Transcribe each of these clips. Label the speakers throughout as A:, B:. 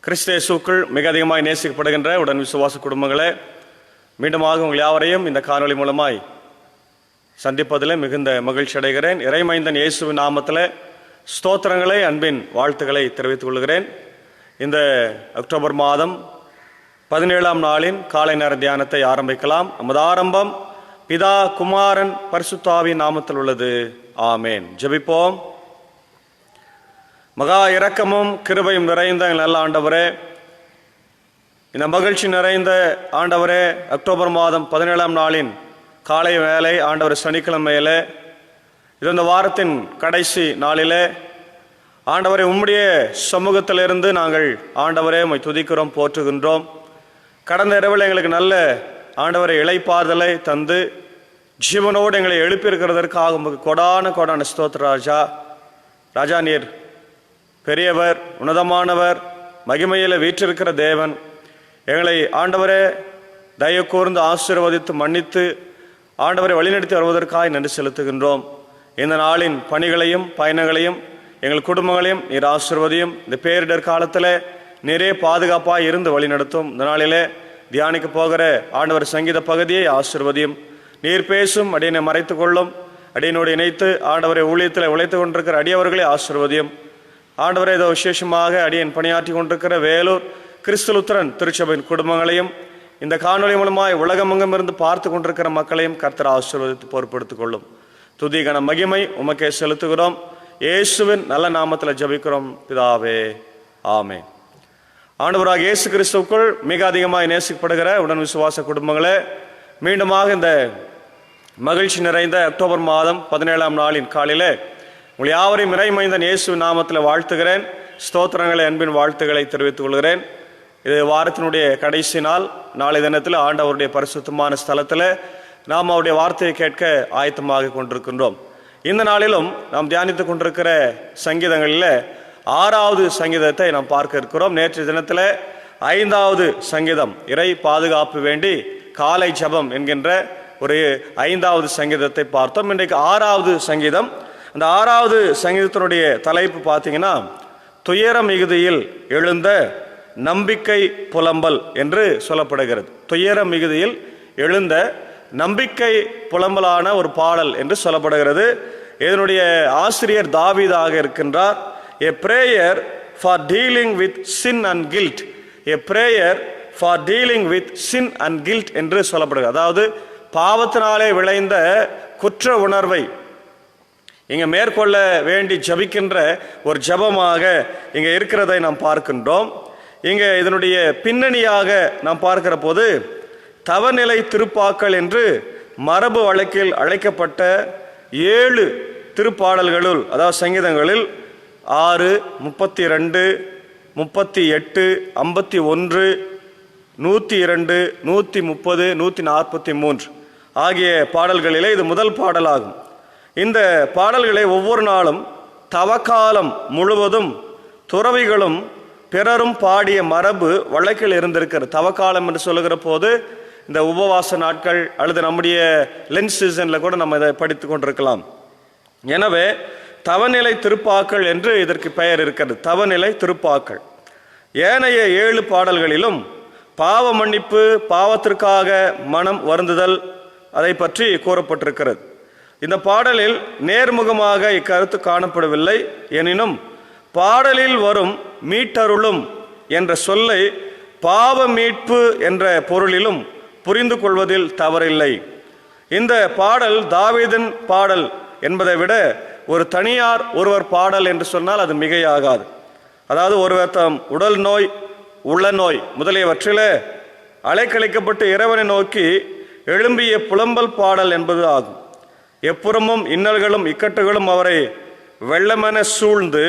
A: கிறிஸ்து இயேசுவுக்குள் மிக அதிகமாய் நேசிக்கப்படுகின்ற உடன் விசுவாச குடும்பங்களே, மீண்டுமாக உங்கள் யாவரையும் இந்த காணொளி மூலமாய் சந்திப்பதில் மிகுந்த மகிழ்ச்சி அடைகிறேன். இறைமைந்தன் இயேசுவின் நாமத்தில் ஸ்தோத்திரங்களை, அன்பின் வாழ்த்துக்களை தெரிவித்துக் கொள்கிறேன். இந்த அக்டோபர் மாதம் 17ஆம் நாளின் காலை நேர தியானத்தை ஆரம்பிக்கலாம். நமது ஆரம்பம் பிதா, குமாரன், பரிசுத்தாவின் நாமத்தில் உள்ளது. ஆமேன். ஜெபிப்போம். மகா இரக்கமும் கிருபையும் நிறைந்த நல்ல ஆண்டவரே, இந்த மகிழ்ச்சி நிறைந்த ஆண்டவரே, அக்டோபர் மாதம் 17ஆம் நாளின் காலை வேலை ஆண்டவர் சனிக்கிழமையிலே, இது இந்த வாரத்தின் கடைசி நாளிலே ஆண்டவரை உம்முடைய சமூகத்திலிருந்து நாங்கள் ஆண்டவரே உம்மை துதிக்கிறோம், போற்றுகின்றோம். கடந்த இரவில் எங்களுக்கு நல்ல ஆண்டவரை இளைப்பாறுதலை தந்து ஜீவனோடு எங்களை எழுப்பியிருக்கிறதற்காக உங்களுக்கு கொடான ஸ்தோத்திர ராஜா. ராஜா, நீர் பெரியவர், உன்னதமானவர், மகிமையில் வீற்றிருக்கிற தேவன். எங்களை ஆண்டவரே தயவு கூர்ந்து ஆசீர்வதித்து மன்னித்து ஆண்டவரை வழிநடத்தி வருவதற்காக நன்றி செலுத்துகின்றோம். இந்த நாளின் பணிகளையும் பயணங்களையும் எங்கள் குடும்பங்களையும் நீர் ஆசீர்வதியும். இந்த பேரிடர் காலத்தில் நிறைய பாதுகாப்பாக இருந்து வழிநடத்தும். இந்த நாளிலே தியானிக்க போகிற ஆண்டவர் சங்கீத பகுதியை ஆசீர்வதியும். நீர் பேசும் அடியனை மறைத்து கொள்ளும். அடியனோடு இணைத்து ஆண்டவரை ஊழியத்தில் உழைத்து கொண்டிருக்கிற அடியவர்களை ஆசீர்வதியும். ஆண்டவரை ஏதோ விசேஷமாக அடியன் பணியாற்றி கொண்டிருக்கிற வேலூர் கிறிஸ்துலுத்திரன் திருச்சபையின் குடும்பங்களையும் இந்த காணொலி மூலமாய் உலகமெங்கும் இருந்து பார்த்து கொண்டிருக்கிற மக்களையும் கர்த்தர் ஆசீர்வதித்து பொறுப்படுத்திக் கொள்ளும். துதி கன மகிமை உமக்கே செலுத்துகிறோம். இயேசுவின் நல்ல நாமத்தில் ஜெபிக்கிறோம் பிதாவே, ஆமென். ஆண்டவராக இயேசு கிறிஸ்துவுக்குள் மிக அதிகமாக நேசிக்கப்படுகிற உடன் விசுவாச குடும்பங்களே, மீண்டுமாக இந்த மகிழ்ச்சி நிறைந்த அக்டோபர் மாதம் 17ஆம் நாளின் காலையிலே உங்கள் யாவரையும் இறைமைந்தன் இயேசு நாமத்தில் வாழ்த்துகிறேன். ஸ்தோத்திரங்களை, அன்பின் வாழ்த்துக்களை தெரிவித்துக் கொள்கிறேன். இது வாரத்தினுடைய கடைசி நாள். நாளை தினத்தில் ஆண்டவருடைய பரிசுத்தமான ஸ்தலத்தில் நாம் அவருடைய வார்த்தையை கேட்க ஆயத்தமாக கொண்டிருக்கின்றோம். இந்த நாளிலும் நாம் தியானித்து கொண்டிருக்கிற சங்கீதங்களில் 6வது சங்கீதத்தை நாம் பார்க்க இருக்கிறோம். நேற்று தினத்தில் 5வது சங்கீதம், இறை பாதுகாப்பு வேண்டி காலை ஜபம் என்கின்ற ஒரு 5வது சங்கீதத்தை பார்த்தோம். இன்றைக்கு 6வது சங்கீதம். அந்த 6வது சங்கீதத்தினுடைய தலைப்பு பார்த்தீங்கன்னா, துயர மிகுதியில் எழுந்த நம்பிக்கை புலம்பல் என்று சொல்லப்படுகிறது. துயர மிகுதியில் எழுந்த நம்பிக்கை புலம்பலான ஒரு பாடல் என்று சொல்லப்படுகிறது. இதனுடைய ஆசிரியர் தாவீதாக இருக்கின்றார். A prayer for dealing with sin and guilt. A prayer for dealing with sin and guilt என்று சொல்லப்படுகிறது. அதாவது பாவத்தினாலே விளைந்த குற்ற உணர்வை இங்கே மேற்கொள்ள வேண்டி ஜபிக்கின்ற ஒரு ஜபமாக இங்கே இருக்கிறதை நாம் பார்க்கின்றோம். இங்கே இதனுடைய பின்னணியாக நாம் பார்க்கிற போது தவநிலை திருப்பாக்கள் என்று மரபு வழக்கில் அழைக்கப்பட்ட 7 திருப்பாடல்களுள், அதாவது சங்கீதங்களில் 6, 32, 38, 51, 102, 130, 143 ஆகிய பாடல்களிலே இது முதல் பாடலாகும். இந்த பாடல்களை ஒவ்வொரு நாளும் தவக்காலம் முழுவதும் துறவிகளும் பிறரும் பாடிய மரபு வழக்கில் இருந்திருக்கிறது. தவக்காலம் என்று சொல்லுகிற போது இந்த உபவாச நாட்கள் அல்லது நம்முடைய லென்த் சீசனில் கூட நம்ம இதை படித்து கொண்டிருக்கலாம். எனவே தவநிலை திருப்பாக்கள் என்று இதற்கு பெயர் இருக்கிறது. தவநிலை திருப்பாக்கள். ஏனைய 7 பாடல்களிலும் பாவ மன்னிப்பு, பாவத்திற்காக மனம் வருந்துதல் அதை பற்றி கூறப்பட்டிருக்கிறது. இந்த பாடலில் நேர்முகமாக இக்கருத்து காணப்படவில்லை. எனினும் பாடலில் வரும் மீட்டருளும் என்ற சொல்லை பாவ மீட்பு என்ற பொருளிலும் புரிந்து கொள்வதில் தவறில்லை. இந்த பாடல் தாவீதின் பாடல் என்பதை விட ஒரு தனியார் ஒருவர் பாடல் என்று சொன்னால் அது மிகையாகாது. அதாவது ஒருவர் தம் உடல் நோய், உள்ள நோய் முதலியவற்றிலே அலைக்கழிக்கப்பட்டு இறைவனை நோக்கி எழும்பிய புலம்பல் பாடல் என்பது ஆகும். எப்புறமும் இன்னல்களும் இக்கட்டுகளும் அவரை வெள்ளமென சூழ்ந்து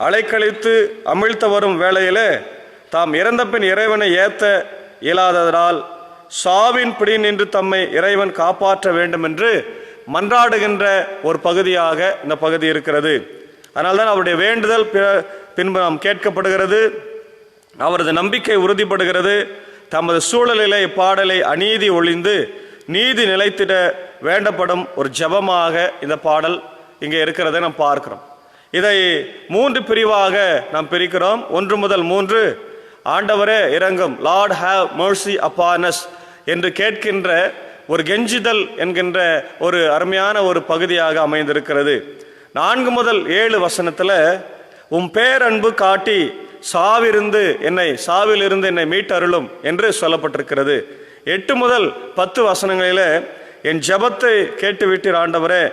A: அலைக்கழித்து அமிழ்த்த வரும் வேளையிலே தாம் இறந்த பின் இறைவனை ஏத்த இயலாததனால் சாவின் பிடி நின்று தம்மை இறைவன் காப்பாற்ற வேண்டும் என்று மன்றாடுகின்ற ஒரு பகுதியாக இந்த பகுதி இருக்கிறது. அதனால்தான் அவருடைய வேண்டுதல் பின்பு நாம் கேட்கப்படுகிறது. அவரது நம்பிக்கை உறுதிப்படுகிறது. தமது சூழலிலே இப்பாடலை அநீதி ஒழிந்து நீதி நிலைத்திட வேண்டப்படும் ஒரு ஜபமாக இந்த பாடல் இங்கே இருக்கிறதை நாம் பார்க்கிறோம். இதை 3 பிரிவாக நாம் பிரிக்கிறோம். 1 முதல் 3 ஆண்டவரே இரங்கும், Lord have mercy upon us என்று கேட்கின்ற ஒரு கெஞ்சிதல் என்கின்ற ஒரு அருமையான ஒரு பகுதியாக அமைந்திருக்கிறது. 4 முதல் 7 வசனத்தில் உம் பேரன்பு காட்டி சாவிலிருந்து என்னை மீட்டருளும் என்று சொல்லப்பட்டிருக்கிறது. 8 முதல் 10 வசனங்களில் என் ஜெபத்தை கேட்டுவிட்டீர் ஆண்டவரே,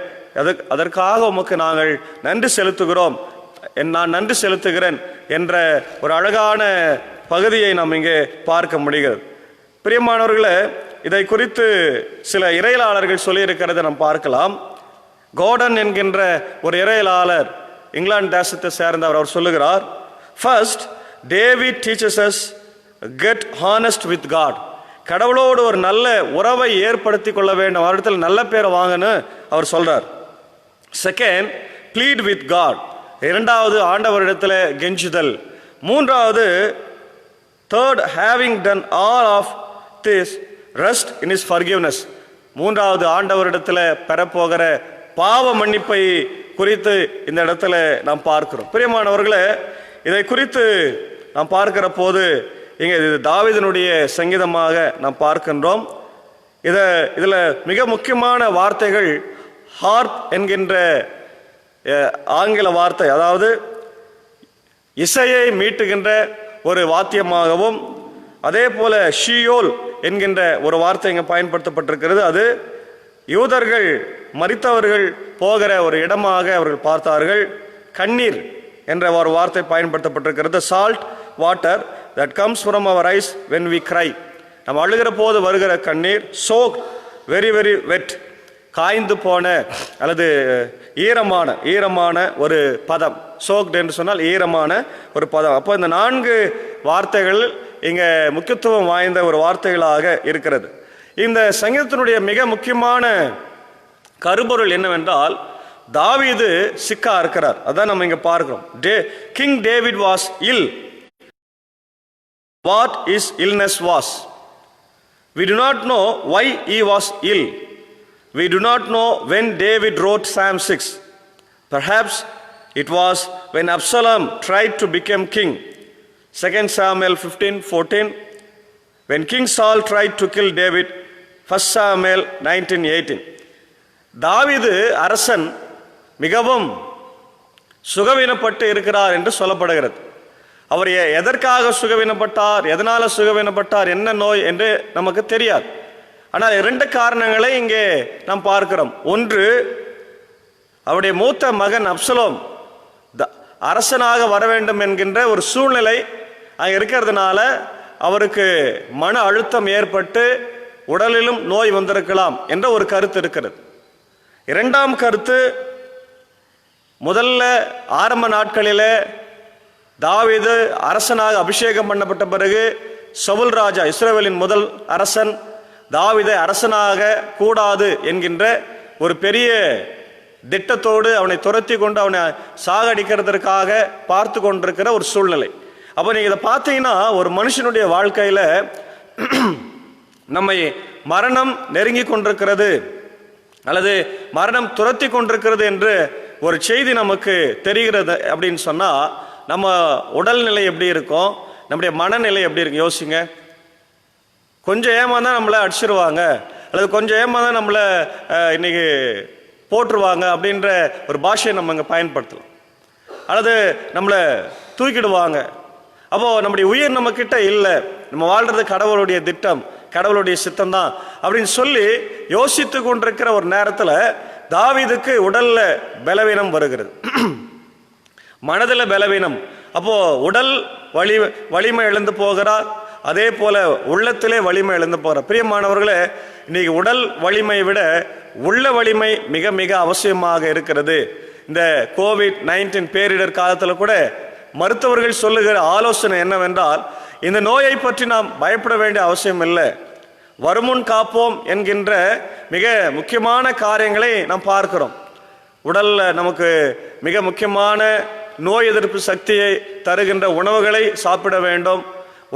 A: அதற்காக உமக்கு நாங்கள் நன்றி செலுத்துகிறோம், நான் நன்றி செலுத்துகிறேன் என்ற ஒரு அழகான பகுதியை நாம் இங்கே பார்க்க முடிகிறது. பிரியமானவர்களே, இதை குறித்து சில இறையலாளர்கள் சொல்லியிருக்கிறதை நாம் பார்க்கலாம். கோர்டன் என்கின்ற ஒரு இறையலாளர், இங்கிலாந்து தேசத்தை சேர்ந்தவர், அவர் சொல்லுகிறார், first David teaches us get honest with God. கடவுளோடு ஒரு நல்ல உறவை ஏற்படுத்தி கொள்ள வேண்டும், அவரிடத்தில் நல்ல பேரை வாங்கன்னு அவர் சொல்றார். Second, plead with God. இரண்டாவது, ஆண்டவரிடத்தில் கெஞ்சுதல். மூன்றாவது, third, having done all of this rest in is forgiveness. மூன்றாவது, ஆண்டவரிடத்தில் பெறப்போகிற பாவ மன்னிப்பை குறித்து இந்த இடத்துல நாம் பார்க்கிறோம். பிரியமானவர்களே, இதை குறித்து நாம் பார்க்கிற போது இங்கே இது தாவீதினுடைய சங்கீதமாக நாம் பார்க்கின்றோம். இதில் மிக முக்கியமான வார்த்தைகள் ஹார்ப் என்கின்ற ஆங்கில வார்த்தை, அதாவது இசையை மீட்டுகின்ற ஒரு வாத்தியமாகவும், அதே போல ஷியோல் என்கின்ற ஒரு வார்த்தை இங்கே பயன்படுத்தப்பட்டிருக்கிறது. அது யூதர்கள் மரித்தவர்கள் போகிற ஒரு இடமாக அவர்கள் பார்த்தார்கள். கண்ணீர் என்ற ஒரு வார்த்தை பயன்படுத்தப்பட்டிருக்கிறது. Salt water that comes from our eyes when we cry. நாம் அழுகிற போது வருகிற கண்ணீர். soaked, very very wet, காய்ந்து போன அல்லது ஈரமான ஒரு பதம். soaked என்று சொன்னால் ஈரமான ஒரு பதம். அப்போ இந்த 4 வார்த்தைகள் இங்கே முக்கியத்துவம் வாய்ந்த ஒரு வார்த்தைகளாக இருக்கிறது. இந்த சங்கீதத்தினுடைய மிக முக்கியமான கருப்பொருள் என்னவென்றால், தாவீது சிக்கா இருக்கிறார். அதான் நம்ம இங்க பார்க்கிறோம். King David was ill. What his illness was, we do not know why he was ill. We do not know when David wrote Psalm 6. Perhaps it was when Absalom tried to become king. 2 Samuel 15:14. When King Saul tried to kill David. 1 Samuel 19:18. தாவீது அரசன் மிகவும் சுகவீனப்பட்டு இருக்கிறார் என்று சொல்லப்படுகிறது. அவர் எதற்காக சுகவீனப்பட்டார், எதனால சுகவீனப்பட்டார், என்ன நோய் என்று நமக்கு தெரியாது. ஆனால் 2 காரணங்களை இங்கே நாம் பார்க்கிறோம். ஒன்று, அவருடைய மூத்த மகன் அப்சலோம் அரசனாக வர வேண்டும் என்கின்ற ஒரு சூழ்நிலை அங்கே இருக்கிறதுனால அவருக்கு மன அழுத்தம் ஏற்பட்டு உடலிலும் நோய் வந்திருக்கலாம் என்ற ஒரு கருத்து இருக்கிறது. 2ஆம் கருத்து, முதல்ல ஆரம்ப நாட்களிலே தாவீது அரசனாக அபிஷேகம் பண்ணப்பட்ட பிறகு சவுல் ராஜா, இஸ்ரவேலின் முதல் அரசன், தாவீதை அரசனாக கூடாது என்கின்ற ஒரு பெரிய திட்டத்தோடு அவனை துரத்தி கொண்டு அவனை சாகடிக்கிறதற்காக பார்த்து கொண்டிருக்கிற ஒரு சூழ்நிலை. அப்போ நீங்கள் இதை பார்த்தீங்கன்னா, ஒரு மனுஷனுடைய வாழ்க்கையில் நம்மை மரணம் நெருங்கி கொண்டிருக்கிறது அல்லது மரணம் துரத்தி கொண்டிருக்கிறது என்று ஒரு செய்தி நமக்கு தெரிகிறது அப்படின்னு சொன்னால், நம்ம உடல்நிலை எப்படி இருக்கும், நம்முடைய மனநிலை எப்படி இருக்கும் யோசிங்க. கொஞ்சம் ஏமாந்தா நம்மளை அடிச்சிருவாங்க, அல்லது கொஞ்சம் ஏமாந்தா நம்மளை இன்னைக்கு போட்டுருவாங்க அப்படின்ற ஒரு பாஷையை நம்ம இங்கே பயன்படுத்தலாம். அல்லது நம்மளை தூக்கிடுவாங்க. அப்போது நம்முடைய உயிர் நம்ம கிட்ட இல்லை, நம்ம வாழ்றது கடவுளுடைய திட்டம், கடவுளுடைய சித்தம் தான் அப்படின்னு சொல்லி யோசித்து கொண்டிருக்கிற ஒரு நேரத்தில் தாவீதுக்கு உடல்ல பலவீனம் வருகிறது, மனதில் பலவீனம். அப்போ உடல் வலிமை இழந்து போகிறார், அதே போல உள்ளத்திலே வலிமை இழந்து போகிறார். பிரியமானவர்களே, இன்னைக்கு உடல் வலிமையை விட உள்ள வலிமை மிக மிக அவசியமாக இருக்கிறது. இந்த COVID-19 பேரிடர் காலத்தில் கூட மருத்துவர்கள் சொல்லுகிற ஆலோசனை என்னவென்றால், இந்த நோயை பற்றி நாம் பயப்பட வேண்டிய அவசியம் இல்லை, வருமுன் காப்போம் என்கின்ற மிக முக்கியமான காரியங்களை நாம் பார்க்கிறோம். உடல்ல நமக்கு மிக முக்கியமான நோய் எதிர்ப்பு சக்தியை தருகின்ற உணவுகளை சாப்பிட வேண்டும்.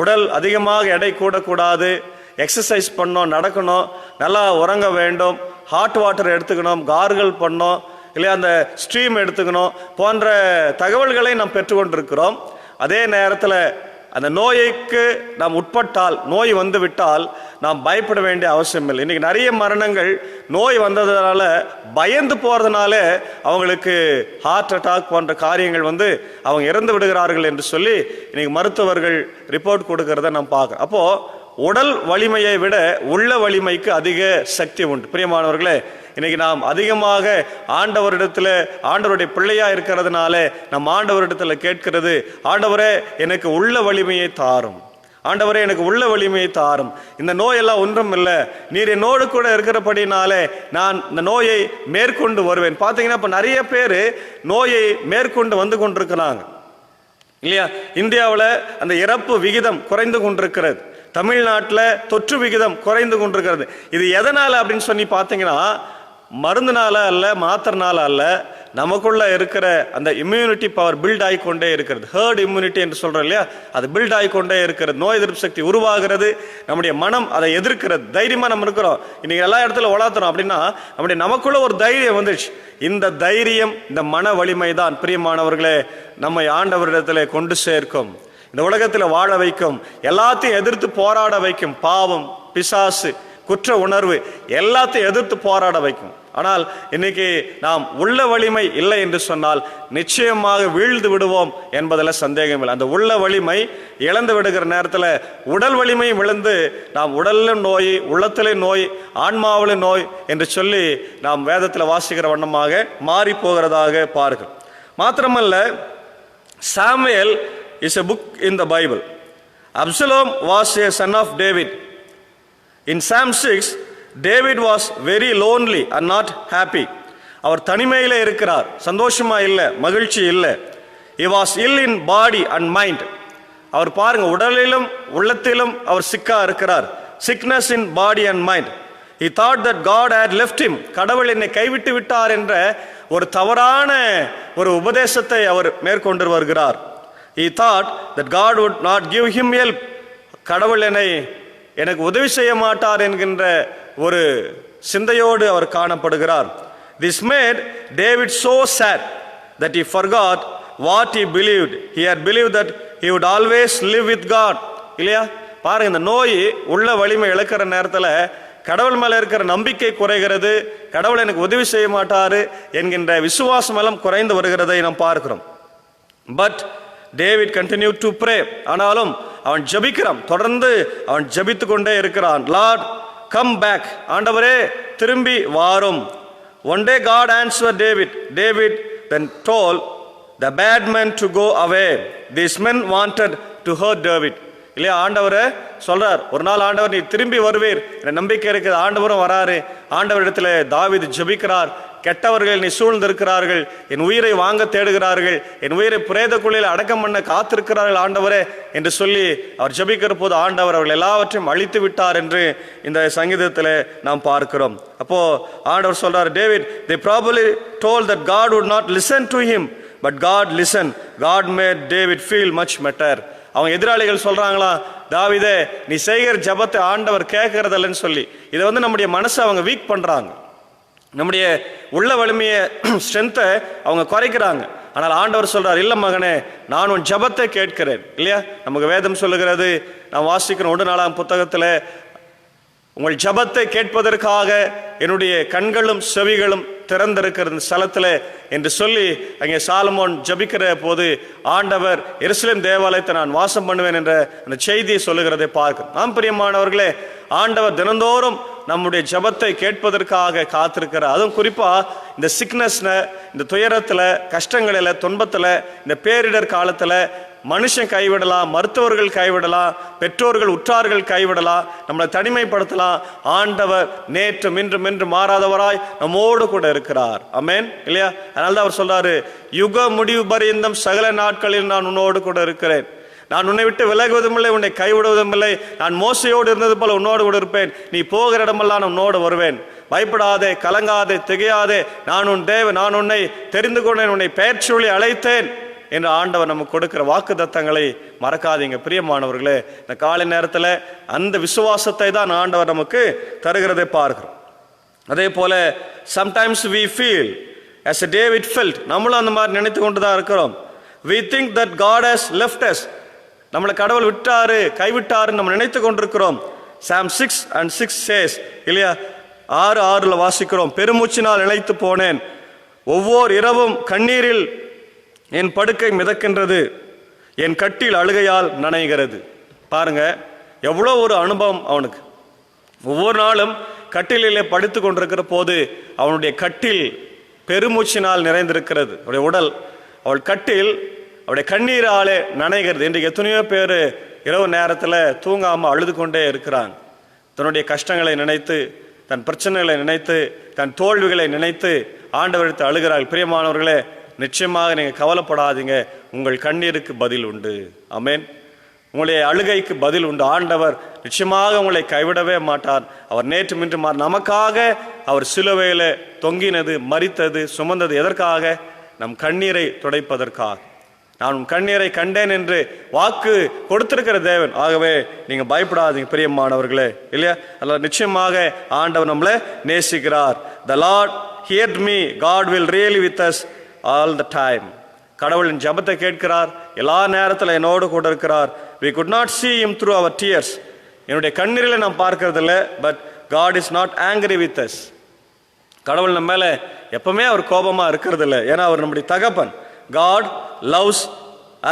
A: உடல் அதிகமாக எடை கூடக்கூடாது, எக்ஸசைஸ் பண்ணணும், நடக்கணும், நல்லா உறங்க வேண்டும், ஹாட் வாட்டர் எடுத்துக்கணும், கார்கிள் பண்ணணும், இல்லையா அந்த ஸ்ட்ரீம் எடுத்துக்கணும் போன்ற தகவல்களை நாம் பெற்றுக்கொண்டிருக்கிறோம். அதே நேரத்தில் அந்த நோய்க்கு நாம் உட்பட்டால், நோய் வந்து விட்டால் நாம் பயப்பட வேண்டிய அவசியம் இல்லை. இன்னைக்கு நிறைய மரணங்கள் நோய் வந்ததுனால பயந்து போறதுனால அவங்களுக்கு ஹார்ட் அட்டாக் போன்ற காரியங்கள் வந்து அவங்க இறந்து விடுகிறார்கள் என்று சொல்லி இன்னைக்கு மருத்துவர்கள் ரிப்போர்ட் கொடுக்கறத நாம் பார்க்கறோம். அப்போ உடல் வலிமையை விட உள்ள வலிமைக்கு அதிக சக்தி உண்டு. பிரியமானவர்களே, இன்னைக்கு நாம் அதிகமாக ஆண்டவரிடத்துல, ஆண்டவருடைய பிள்ளையா இருக்கிறதுனால நம் ஆண்டவரிடத்துல கேட்கிறது, ஆண்டவரே எனக்கு உள்ள வலிமையை தாரும், ஆண்டவரே எனக்கு உள்ள வலிமையை தாரும். இந்த நோயெல்லாம் ஒன்றும் இல்லை, நீர் என்னோடு கூட இருக்கிறபடினாலே நான் இந்த நோயை மேற்கொண்டு வருவேன். பார்த்தீங்கன்னா இப்போ நிறைய பேர் நோயை மேற்கொண்டு வந்து கொண்டிருக்கிறாங்க இல்லையா? இந்தியாவில் அந்த இறப்பு விகிதம் குறைந்து கொண்டிருக்கிறது. தமிழ்நாட்டில் தொற்று விகிதம் குறைந்து கொண்டிருக்கிறது. இது எதனால் அப்படின்னு சொல்லி பார்த்தீங்கன்னா, மருந்துனால அல்ல, மாத்திரனால அல்ல, நமக்குள்ள இருக்கிற அந்த இம்யூனிட்டி பவர் பில்ட் ஆகிக்கொண்டே இருக்கிறது. ஹேர்ட் இம்யூனிட்டி என்று சொல்றோம் இல்லையா, அது பில்ட் ஆகிக்கொண்டே இருக்கிறது. நோய் எதிர்ப்பு சக்தி உருவாகிறது. நம்முடைய மனம் அதை எதிர்க்கிறது. தைரியமா நம்ம இருக்கிறோம். இன்னைக்கு எல்லா இடத்துல வளர்த்துறோம் அப்படின்னா நமக்குள்ள ஒரு தைரியம் வந்துச்சு. இந்த தைரியம், இந்த மன வலிமை தான் பிரியமானவர்களே நம்மை ஆண்டவரிடத்துல கொண்டு சேர்க்கும், இந்த உலகத்தில் வாழ வைக்கும், எல்லாத்தையும் எதிர்த்து போராட வைக்கும். பாவம், பிசாசு, குற்ற உணர்வு எல்லாத்தையும் எதிர்த்து போராட வைக்கும். ஆனால் இன்னைக்கு நாம் உள்ள வலிமை இல்லை என்று சொன்னால் நிச்சயமாக வீழ்ந்து விடுவோம் என்பதில் சந்தேகம் இல்லை. அந்த உள்ள வலிமை இழந்து விடுகிற நேரத்தில் உடல் வலிமையும் இழந்து நாம் உடலிலும் நோய், உள்ளத்திலே நோய், ஆன்மாவிலும் நோய் என்று சொல்லி நாம் வேதத்தில் வாசிக்கிற வண்ணமாக மாறி போகிறதாக பார்க்கிறோம். மாத்திரமல்ல, Samuel is a book in the Bible. Absalom was a son of David. In Psalm 6, David was very lonely and not happy. அவர் தனிமையில் இருக்கிறார், சந்தோஷமா இல்லை, மகிழ்ச்சி இல்லை. He was ill in body and mind. அவர் பாருங்க, உடலிலும் உள்ளத்திலும் அவர் சிக்கா இருக்கிறார். Sickness in body and mind. He thought that God had left him. கடவுள் என்னை கைவிட்டு விட்டார் என்ற ஒரு தவறான ஒரு உபதேசத்தை அவர் மேற்கொண்டு வருகிறார். He thought that God would not give him help. கடவுள் எனக்கு உதவி செய்ய மாட்டார் என்கின்ற ஒரு சிந்தையோடு அவர் காணப்படுகிறார். This made David so sad that he forgot what he believed. He had believed that he would always live with God. இல்லையா? பாருங்க, இந்த நோய் உள்ள வலிமை இழக்கிற நேரத்தில் கடவுள் மேல இருக்கிற நம்பிக்கை குறைகிறது. கடவுள் எனக்கு உதவி செய்ய மாட்டாரு என்கின்ற விசுவாசம் எல்லாம் குறைந்து வருகிறதை நாம் பார்க்கிறோம். But David continued to pray. ஆனாலும் அவன் ஜெபிக்கிறான், தொடர்ந்து அவன் ஜெபித்து கொண்டே இருக்கிறான். Lord, come back. ஆண்டவரே திரும்பி வாரும். One day God answered David. David then told the bad men to go away. These men wanted to hurt David. இல்லையா? ஆண்டவரை சொல்றார், ஒரு நாள் ஆண்டவர் நீ திரும்பி வருவீர் என்ற நம்பிக்கை இருக்குது. ஆண்டவரும் வராரு. ஆண்டவரிடத்துல தாவீது ஜெபிக்கிறார். கெட்டவர்கள் நீ சூழ்ந்திருக்கிறார்கள், என் உயிரை வாங்க தேடுகிறார்கள், என் உயிரை பிரேத குழியில் அடக்கம் பண்ண காத்திருக்கிறார்கள் ஆண்டவரே என்று சொல்லி அவர் ஜெபிக்கிற போது ஆண்டவர் அவர்கள் எல்லாவற்றையும் அழித்து விட்டார் என்று இந்த சங்கீதத்தில் நாம் பார்க்கிறோம். அப்போ ஆண்டவர் சொல்றார், David, they probably told that God would not listen to him, but God listened. God made David feel much better. அவங்க எதிராளிகள் சொல்றாங்களா, தாவீதே நீ செய்கிற ஜெபத்தை ஆண்டவர் கேட்கறதில்லைன்னு சொல்லி. இதை நம்முடைய மனசை அவங்க வீக் பண்றாங்க, நம்முடைய உள்ள வலிமையை, ஸ்ட்ரென்த்தை அவங்க குறைக்கிறாங்க. ஆனால் ஆண்டவர் சொல்றார், இல்ல மகனே, நான் உன் ஜெபத்தை கேட்கிறேன். இல்லையா? நமக்கு வேதம் சொல்லுகிறது, நான் வாசிக்கிற 1 புத்தகத்தில், உங்கள் ஜெபத்தை கேட்பதற்காக என்னுடைய கண்களும் செவிகளும் திறந்திருக்கிற ஸ்தலத்தில் என்று சொல்லி அங்கே சாலமோன் ஜெபிக்கிற போது ஆண்டவர் எருசலேம் தேவாலயத்தை நான் வாசம் பண்ணுவேன் என்ற அந்த செய்தியை சொல்லுகிறதை பார்க்கிறோம். நாம் பிரியமானவர்களே, ஆண்டவர் தினந்தோறும் நம்முடைய ஜெபத்தை கேட்பதற்காக காத்திருக்கிறார். அதுவும் குறிப்பா இந்த சிக்னஸ்ல, இந்த துயரத்துல, கஷ்டங்களில, துன்பத்துல, இந்த பேரிடர் காலத்துல மனுஷன் கைவிடலாம், மருத்துவர்கள் கைவிடலாம், பெற்றோர்கள் உற்றார்கள் கைவிடலாம், நம்மளை தனிமைப்படுத்தலாம். ஆண்டவர் நேற்றும் இன்றும் என்று மாறாதவராய் நம்மோடு கூட இருக்கிறார். ஆமென். இல்லையா? அதனால தான் அவர் சொல்றாரு, யுக முடிவு பரியந்தம் சகல நாட்களில் நான் உன்னோடு கூட இருக்கிறேன். நான் உன்னை விட்டு விலகுவதும் இல்லை, உன்னை கைவிடுவதும் இல்லை. நான் மோசையோடு இருந்தது போல உன்னோடு கூட இருப்பேன். நீ போகிற இடமெல்லாம் நான் உன்னோடு வருவேன். பயப்படாதே, கலங்காதே, திகையாதே. நான் உன் தேவன், நான் உன்னை தெரிந்து கொண்டேன், உன்னை பெயர் சொல்லி அழைத்தேன் என்று ஆண்டவர் நமக்கு கொடுக்கிற வாக்கு தத்தங்களை மறக்காதீங்க பிரியமானவர்களே. இந்த காலை நேரத்தில் அந்த விசுவாசத்தை தான் ஆண்டவர் நமக்கு தருகிறதை பார்க்கிறோம். அதே போல sometimes we feel as a David felt, நம்மளும் அந்த மாதிரி நினைத்து கொண்டு தான் இருக்கிறோம். We think that God has left us. நம்மளை கடவுள் விட்டாரு, கைவிட்டாருன்னு நம்ம நினைத்து கொண்டிருக்கிறோம். Psalm 6:6 says இல்லையா, 6:6 வாசிக்கிறோம், பெருமூச்சினால் இளைத்து போனேன், ஒவ்வொரு இரவும் கண்ணீரில் என் படுக்கை மிதக்கின்றது, என் கட்டில் அழுகையால் நனைகிறது. பாருங்க எவ்வளோ ஒரு அனுபவம் அவனுக்கு. ஒவ்வொரு நாளும் கட்டிலே படுத்து கொண்டிருக்கிற போது அவனுடைய கட்டில் பெருமூச்சினால் நிறைந்திருக்கிறது. அவருடைய உடல், அவள் கட்டில் அவருடைய கண்ணீராலே நனைகிறது. இன்றைக்கு எத்தனையோ பேர் இரவு நேரத்தில் தூங்காமல் அழுது கொண்டே இருக்கிறாங்க. தன்னுடைய கஷ்டங்களை நினைத்து, தன் பிரச்சனைகளை நினைத்து, தன் தோல்விகளை நினைத்து ஆண்டவரிடத்தில் அழுகிறார்கள். பிரியமானவர்களே, நிச்சயமாக நீங்கள் கவலைப்படாதீங்க, உங்கள் கண்ணீருக்கு பதில் உண்டு. ஆமென். உங்களுடைய அழுகைக்கு பதில் உண்டு. ஆண்டவர் நிச்சயமாக உங்களை கைவிடவே மாட்டார். அவர் நேற்று மின்று நமக்காக அவர் சிலுவையில் தொங்கினது, மரித்தது, சுமந்தது எதற்காக? நம் கண்ணீரை துடைப்பதற்காக. நான் உன் கண்ணீரை கண்டேன் என்று வாக்கு கொடுத்திருக்கிற தேவன். ஆகவே நீங்க பயப்படாதீங்க பிரியமானவர்களே, இல்லையா? அல்ல, நிச்சயமாக ஆண்டவர் நம்மளை நேசிக்கிறார். The Lord heard me, God will really with us all the time. கடவுளின் ஜெபத்தை கேட்கிறார், எல்லா நேரத்தில் என்னோடு கூட இருக்கிறார். We could not see him through our tears. என்னுடைய கண்ணீரில் நாம் பார்க்கறது இல்லை, but God is not angry with us. கடவுள் நம்ம மேல எப்பவுமே அவர் கோபமா இருக்கிறது இல்லை, ஏன்னா அவர் நம்முடைய தகப்பன். God loves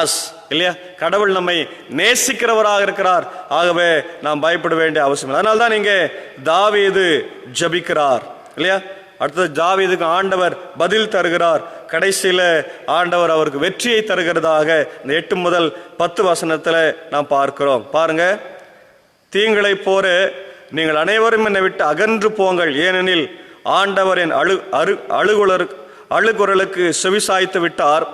A: us, இல்லையா? கடவுள் நம்மை நேசிக்கிறவராக இருக்கிறார். ஆகவே நாம் பயப்பட வேண்டிய அவசியம் இல்லை. அதனால தான் நீங்க தாவீது ஜபிக்கிறார், இல்லையா? அடுத்தது தாவீதுக்கு ஆண்டவர் பதில் தருகிறார். கடைசியில ஆண்டவர் அவருக்கு வெற்றியை தருகிறதாக இந்த 8 முதல் 10 வசனத்துல நாம் பார்க்கிறோம். பாருங்க, தீங்களை போற நீங்கள் அனைவரும் என்னை விட்டு அகன்று போங்கள், ஏனெனில் ஆண்டவரின் அழுகுரலுக்கு செவிசாய்த்து விட்டார்.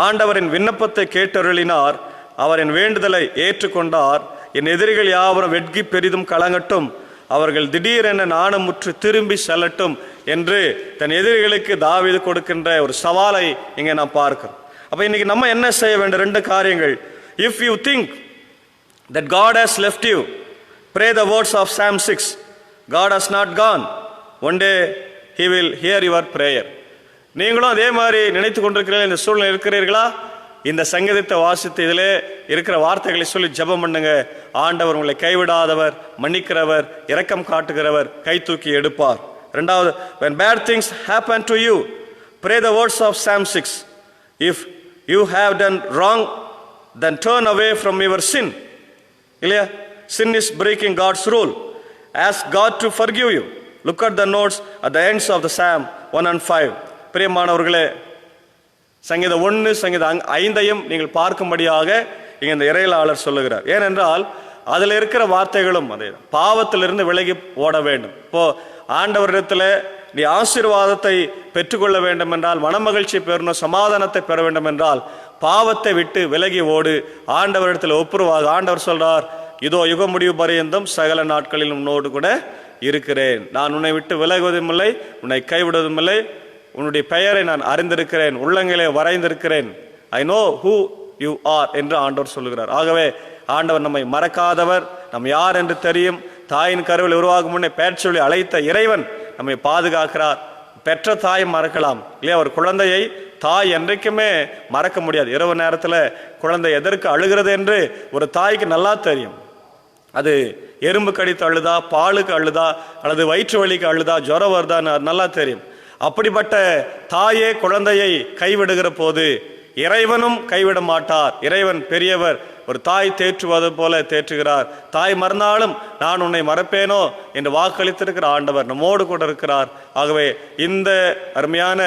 A: ஆண்டவரின் விண்ணப்பத்தை கேட்டருளினார், அவரின் வேண்டுதலை ஏற்றுக்கொண்டார். என் எதிரிகள் யாவரும் வெட்கி பெரிதும் கலங்கட்டும், அவர்கள் திடீரென நாணமுற்று திரும்பி செல்லட்டும் என்று தன் எதிரிகளுக்கு தாவீது கொடுக்கின்ற ஒரு சவாலை இங்கே நாம் பார்க்கிறோம். அப்ப இன்னைக்கு நம்ம என்ன செய்ய வேண்டும்? 2 காரியங்கள். If you think that God has left you, pray the words of Psalm 6. God has not gone. One day he will hear your prayer. நீங்களும் அதே மாதிரி நினைத்து கொண்டிருக்கிறீர்கள், இந்த சூழ்நிலை இருக்கிறீர்களா? இந்த சங்கீதத்தை வாசித்து இதிலே இருக்கிற வார்த்தைகளை சொல்லி ஜெபம் பண்ணுங்க. ஆண்டவர் உங்களை கைவிடாதவர், மன்னிக்கிறவர், இரக்கம் காட்டுகிறவர், கை தூக்கி எடுப்பார். 2வது, when bad things happen to you, pray the words of Psalm 6. If you have done wrong, then turn away from your sin. இல்லையா? Sin is breaking God's rule. Ask God to forgive you. Look at the notes at the ends of the Psalm 1 and 5. பிரியமானவர்களே, சங்கீதம் 1, சங்கீதம் 5ஐயும் நீங்கள் பார்க்கும்படியாக இங்கே இந்த இறையிலாளர் சொல்லுகிறார். ஏனென்றால் அதில் இருக்கிற வார்த்தைகளும் அதே பாவத்திலிருந்து விலகி ஓட வேண்டும். இப்போ ஆண்டவரிடத்தில் நீ ஆசீர்வாதத்தை பெற்றுக்கொள்ள வேண்டும் என்றால், மனமகிழ்ச்சி பெறணும், சமாதானத்தை பெற வேண்டும் என்றால் பாவத்தை விட்டு விலகி ஓடு, ஆண்டவரிடத்தில் ஒப்புருவாக. ஆண்டவர் சொல்றார், இதோ யுக முடிவு பரியந்தம் சகல நாட்களில் உன்னோடு கூட இருக்கிறேன், நான் உன்னை விட்டு விலகுவதும் இல்லை, உன்னை கைவிடுவதும் இல்லை, உன்னுடைய பெயரை நான் அறிந்திருக்கிறேன், உள்ளங்களே வரைந்திருக்கிறேன், I know who you are என்று ஆண்டவர் சொல்லுகிறார். ஆகவே ஆண்டவர் நம்மை மறக்காதவர், நம் யார் என்று தெரியும். தாயின் கருவில் உருவாகும் முன்னே பெயர் சொல்லி அழைத்த இறைவன் நம்மை பாதுகாக்கிறார். பெற்ற தாயை மறக்கலாம் இல்லையா? ஒரு குழந்தையை தாய் என்றைக்குமே மறக்க முடியாது. இரவு நேரத்தில் குழந்தை எதற்கு அழுகிறது என்று ஒரு தாய்க்கு நல்லா தெரியும். அது எறும்பு கடித்து அழுதா, பாலுக்கு அழுதா, அல்லது வயிற்று வலிக்கு அழுதா, ஜுரம் வருதான்னு நல்லா தெரியும். அப்படிப்பட்ட தாயே குழந்தையை கைவிடுகிற போது இறைவனும் கைவிட மாட்டார். இறைவன் பெரியவர். ஒரு தாய் தேற்றுவது போல தேற்றுகிறார். தாய் மறந்தாலும் நான் உன்னை மறப்பேனோ என்று வாக்களித்திருக்கிற ஆண்டவர் நம்மோடு கூட இருக்கிறார். ஆகவே இந்த அருமையான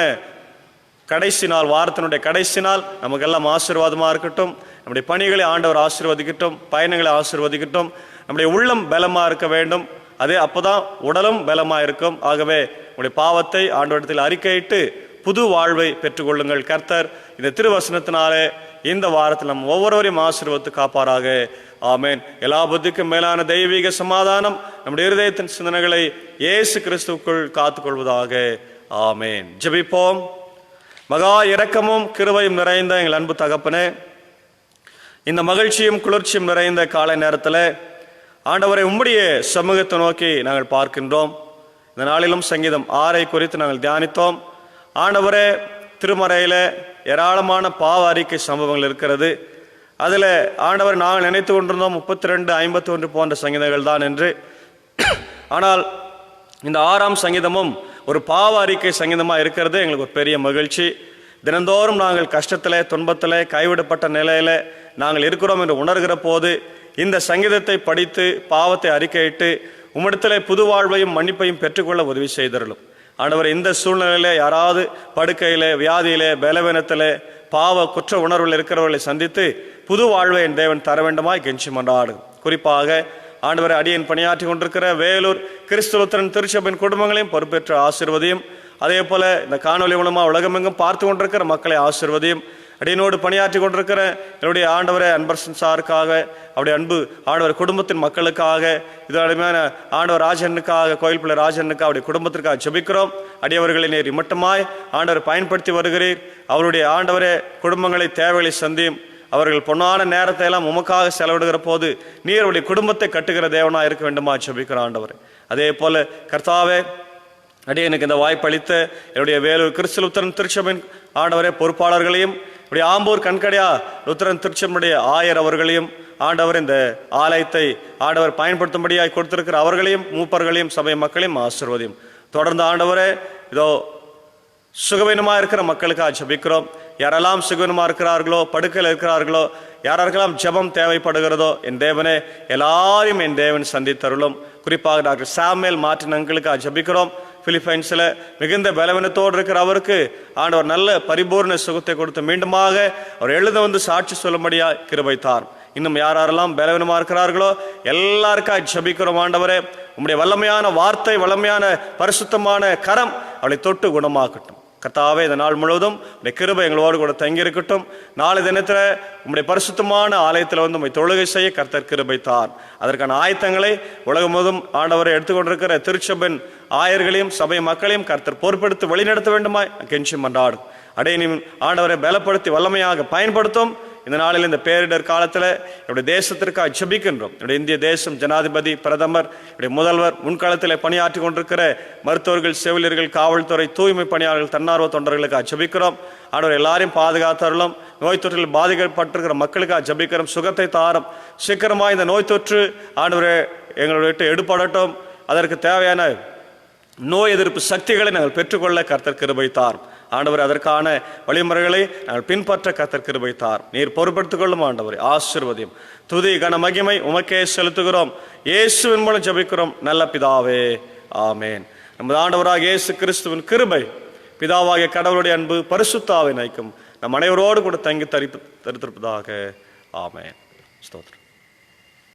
A: கடைசி நாள், வாரத்தினுடைய கடைசி நாள் நமக்கெல்லாம் ஆசீர்வாதமாக இருக்கட்டும். நம்முடைய பணிகளை ஆண்டவர் ஆசீர்வதிக்கட்டும், பயணங்களை ஆசீர்வதிக்கட்டும். நம்முடைய உள்ளம் பலமாக இருக்க வேண்டும், அதே அப்போதான் உடலும் பலமாக இருக்கும். ஆகவே உங்களுடைய பாவத்தை ஆண்டவரிடத்தில் அறிக்கையிட்டு புது வாழ்வை பெற்றுக்கொள்ளுங்கள். கர்த்தர் இந்த திருவசனத்தினாலே இந்த வாரத்தில் நம்ம ஒவ்வொருவரையும் ஆசீர்வதித்து காப்பாராக. ஆமேன். எல்லா புத்திக்கும் மேலான தெய்வீக சமாதானம் நம்முடைய இருதயத்தின் சிந்தனைகளை இயேசு கிறிஸ்துவுக்குள் காத்துக்கொள்வதாக. ஆமேன். ஜெபிப்போம். மகா இரக்கமும் கிருபையும் நிறைந்த எங்கள் அன்பு தகப்பனே, இந்த மகிழ்ச்சியும் குளிர்ச்சியும் நிறைந்த காலை நேரத்தில் ஆண்டவரை உம்முடைய சமூகத்தை நோக்கி நாங்கள் பார்க்கின்றோம். இந்த நாளிலும் சங்கீதம் 6 குறித்து நாங்கள் தியானித்தோம். ஆண்டவரே, திருமறையில் ஏராளமான பாவ அறிக்கை சம்பவங்கள் இருக்கிறது. அதில் ஆண்டவர் நாங்கள் நினைத்து கொண்டிருந்தோம் 32, 51 போன்ற சங்கீதங்கள் தான் என்று. ஆனால் இந்த 6ஆம் சங்கீதமும் ஒரு பாவ அறிக்கை சங்கீதமாக இருக்கிறது எங்களுக்கு ஒரு பெரிய மகிழ்ச்சி. தினந்தோறும் நாங்கள் கஷ்டத்தில், துன்பத்தில், கைவிடப்பட்ட நிலையில் நாங்கள் இருக்கிறோம் என்று உணர்கிற போது இந்த சங்கீதத்தை படித்து பாவத்தை அறிக்கையிட்டு உம்மிடத்தில் புது வாழ்வையும் மன்னிப்பையும் பெற்றுக்கொள்ள உதவி செய்தருளும். ஆண்டவர், இந்த சூழ்நிலையில யாராவது படுக்கையிலே, வியாதியிலே, பலவீனத்திலே, பாவ குற்ற உணர்வில் இருக்கிறவர்களை சந்தித்து புது வாழ்வை என் தேவன் தர வேண்டுமாய் கெஞ்சி மன்றாடும். குறிப்பாக ஆண்டவரை அடியேன் பணியாற்றி கொண்டிருக்கிற வேலூர் கிறிஸ்துவத்தின் திருச்சபையின் குடும்பங்களையும் பொறுப்பேற்ற ஆசீர்வதியும். அதே போல இந்த காணொலி மூலமாக உலகமெங்கும் பார்த்து கொண்டிருக்கிற மக்களை ஆசீர்வதியும். அடியனோடு பணியாற்றி கொண்டிருக்கிற என்னுடைய ஆண்டவரை அன்பர்சன் சாருக்காக, அவருடைய அன்பு ஆண்டவர் குடும்பத்தின் மக்களுக்காக, இது அடிமையான ஆண்டவர் ராஜனுக்காக, கோயில் பிள்ளை ராஜனுக்காக, அவருடைய குடும்பத்திற்காக ஜெபிக்கிறோம். அடியவர்களை நீர் மட்டுமாய் ஆண்டவர் பயன்படுத்தி வருகிறீர். அவருடைய ஆண்டவரே குடும்பங்களை, தேவைகளை சந்தியும். அவர்கள் பொன்னான நேரத்தை எல்லாம் உமக்காக செலவிடுகிற போது நீர் அவருடைய குடும்பத்தை கட்டுகிற தேவனாக இருக்க வேண்டுமா ஜெபிக்கிற ஆண்டவர். அதே போல கர்த்தாவே, அடியனுக்கு இந்த வாய்ப்பு அளித்த என்னுடைய வேலூர் கிறிஸ்து லுத்தரன் திருச்சபையின் ஆண்டவரே பொறுப்பாளர்களையும், இப்படி ஆம்பூர் கண்கடையா லுத்தரன் திருச்சபையுடைய ஆயர் அவர்களையும், ஆண்டவர் இந்த ஆலயத்தை ஆண்டவர் பயன்படுத்தும்படியாக கொடுத்திருக்கிற அவர்களையும், மூப்பர்களையும், சபை மக்களையும் ஆசீர்வதியும். தொடர்ந்து ஆண்டவரே, இதோ சுகவீனமாக இருக்கிற மக்களுக்காக ஜெபிக்கிறோம். யாரெல்லாம் சுகவீனமாக இருக்கிறார்களோ, படுக்கையில் இருக்கிறார்களோ, யாரெல்லாம் ஜெபம் தேவைப்படுகிறதோ என் தேவனே எல்லாரையும் என் தேவன் சந்தித்தருளும். குறிப்பாக டாக்டர் சாமுவேல் மார்ட்டின் அங்கிளுக்காக ஜெபிக்கிறோம். பிலிப்பைன்ஸில் மிகுந்த பலவீனத்தோடு இருக்கிற அவருக்கு ஆண்டவர் நல்ல பரிபூர்ண சுகத்தை கொடுத்து மீண்டுமாக அவர் எழுத வந்து சாட்சி சொல்லும்படியா கிருபைத்தார். இன்னும் யாரெல்லாம் பலவீனமாக இருக்கிறார்களோ எல்லாருக்காக ஜெபிக்கிறோம். ஆண்டவரே, உம்முடைய வல்லமையான வார்த்தை, வல்லமையான பரிசுத்தமான கரம் அவளை தொட்டு குணமாக்கட்டும். கர்த்தாவே, இந்த நாள் முழுவதும் உடைய கிருபை எங்களோடு கூட தங்கியிருக்கட்டும். நாளை தினத்தில் உம்முடைய பரிசுத்தமான ஆலயத்தில் வந்து உம்மை தொழுகை செய்ய கர்த்தர் கிருபைத்தார். அதற்கான ஆயத்தங்களை உலகம் முழுவதும் ஆண்டவரை எடுத்துக்கொண்டிருக்கிற திருச்சபையின் ஆயர்களையும் சபை மக்களையும் கர்த்தர் பொறுப்பெடுத்து வழிநடத்த வேண்டுமாய் கெஞ்சி மன்றாடும். அடையினும் ஆண்டவரை பலப்படுத்தி வல்லமையாக பயன்படுத்தும். இந்த நாளில், இந்த பேரிடர் காலத்தில் என்னுடைய தேசத்திற்காக ஜெபிக்கின்றோம். என்னுடைய இந்திய தேசம், ஜனாதிபதி, பிரதமர், என்னுடைய முதல்வர், முன்காலத்தில் பணியாற்றி கொண்டிருக்கிற மருத்துவர்கள், செவிலியர்கள், காவல்துறை, தூய்மை பணியாளர்கள், தன்னார்வ தொண்டர்களுக்காக ஜெபிக்கிறோம். ஆண்டவர் எல்லாரையும் பாதுகாத்தருளும். நோய் தொற்றில் பாதிக்கப்பட்டிருக்கிற மக்களுக்காக ஜெபிக்கிறோம். சுகத்தை தாரும். சீக்கிரமாக இந்த நோய் தொற்று ஆண்டவரை எங்களுடைய விட்டு எடுபடட்டும். அதற்கு தேவையான நோய் எதிர்ப்பு சக்திகளை நாங்கள் பெற்றுக்கொள்ள கர்த்தர் கிருபை தாரும். ஆண்டவர், அதற்கான வழிமுறைகளை நாங்கள் பின்பற்ற கர்த்தர் கிருபை தாரும். நீர் பொறுப்படுத்திக் கொள்ளும் ஆண்டவரை ஆசீர்வதியும். துதி கன மகிமை உமக்கே செலுத்துகிறோம். இயேசுவின் மூலம் ஜெபிக்கிறோம் நல்ல பிதாவே, ஆமேன். நமது ஆண்டவராக இயேசு கிறிஸ்துவின் கிருபை, பிதாவாகிய கடவுளுடைய அன்பு, பரிசுத்த ஆவியின் ஐக்கியம் நம் அனைவரோடு கூட தங்கி தரித்திருப்பதாக. ஆமேன். ஸ்தோத்திரம்.